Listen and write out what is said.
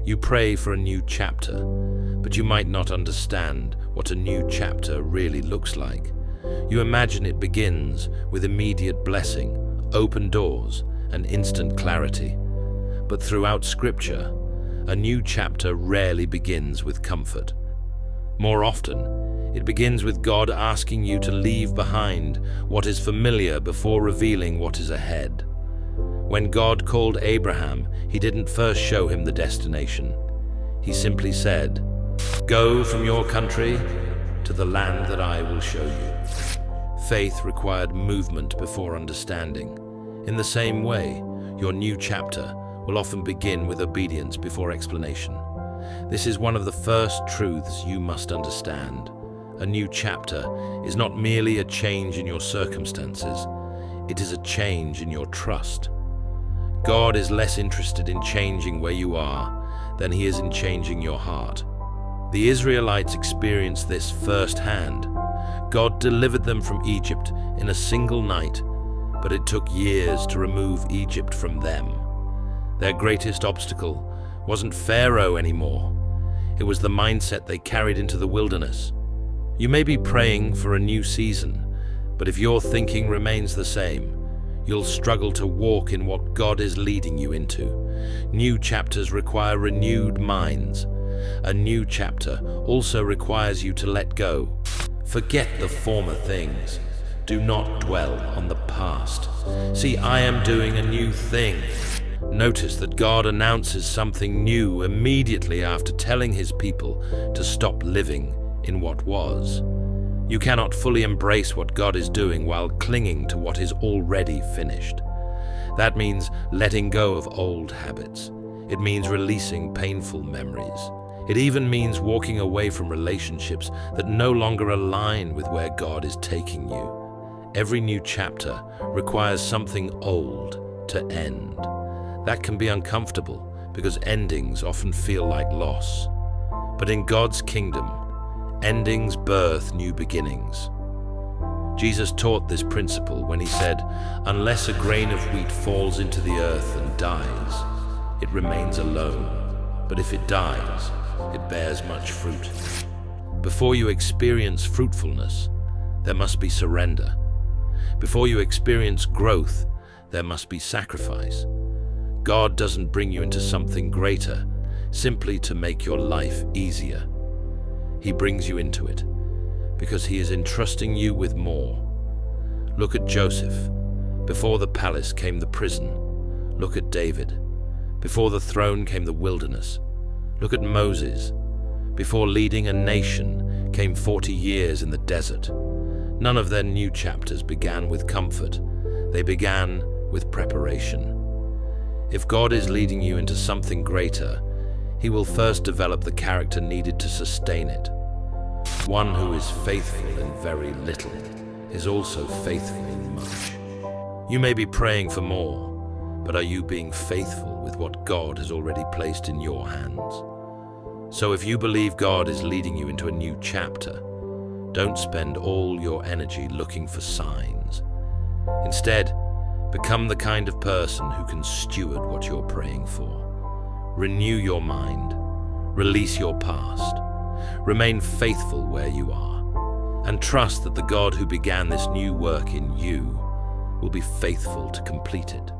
You pray for a new chapter, but you might not understand what a new chapter really looks like. You imagine it begins with immediate blessing, open doors, and instant clarity. But throughout Scripture, a new chapter rarely begins with comfort. More often, it begins with God asking you to leave behind what is familiar before revealing what is ahead. When God called Abraham, he didn't first show him the destination. He simply said, "Go from your country to the land that I will show you." Faith required movement before understanding. In the same way, your new chapter will often begin with obedience before explanation. This is one of the first truths you must understand. A new chapter is not merely a change in your circumstances, it is a change in your trust. God is less interested in changing where you are than he is in changing your heart. The Israelites experienced this firsthand. God delivered them from Egypt in a single night, but it took years to remove Egypt from them. Their greatest obstacle wasn't Pharaoh anymore. It was the mindset they carried into the wilderness. You may be praying for a new season, but if your thinking remains the same, you'll struggle to walk in what God is leading you into. New chapters require renewed minds. A new chapter also requires you to let go. Forget the former things. Do not dwell on the past. See, I am doing a new thing. Notice that God announces something new immediately after telling his people to stop living in what was. You cannot fully embrace what God is doing while clinging to what is already finished. That means letting go of old habits. It means releasing painful memories. It even means walking away from relationships that no longer align with where God is taking you. Every new chapter requires something old to end. That can be uncomfortable because endings often feel like loss. But in God's kingdom, endings birth new beginnings. Jesus taught this principle when he said, "Unless a grain of wheat falls into the earth and dies, it remains alone. But if it dies, it bears much fruit." Before you experience fruitfulness, there must be surrender. Before you experience growth, there must be sacrifice. God doesn't bring you into something greater simply to make your life easier. He brings you into it because he is entrusting you with more. Look at Joseph. Before the palace came the prison. Look at David. Before the throne came the wilderness. Look at Moses. Before leading a nation came 40 years in the desert. None of their new chapters began with comfort. They began with preparation. If God is leading you into something greater, he will first develop the character needed to sustain it. One who is faithful in very little is also faithful in much. You may be praying for more, but are you being faithful with what God has already placed in your hands? So if you believe God is leading you into a new chapter, don't spend all your energy looking for signs. Instead, become the kind of person who can steward what you're praying for. Renew your mind. Release your past. Remain faithful where you are. And trust that the God who began this new work in you will be faithful to complete it.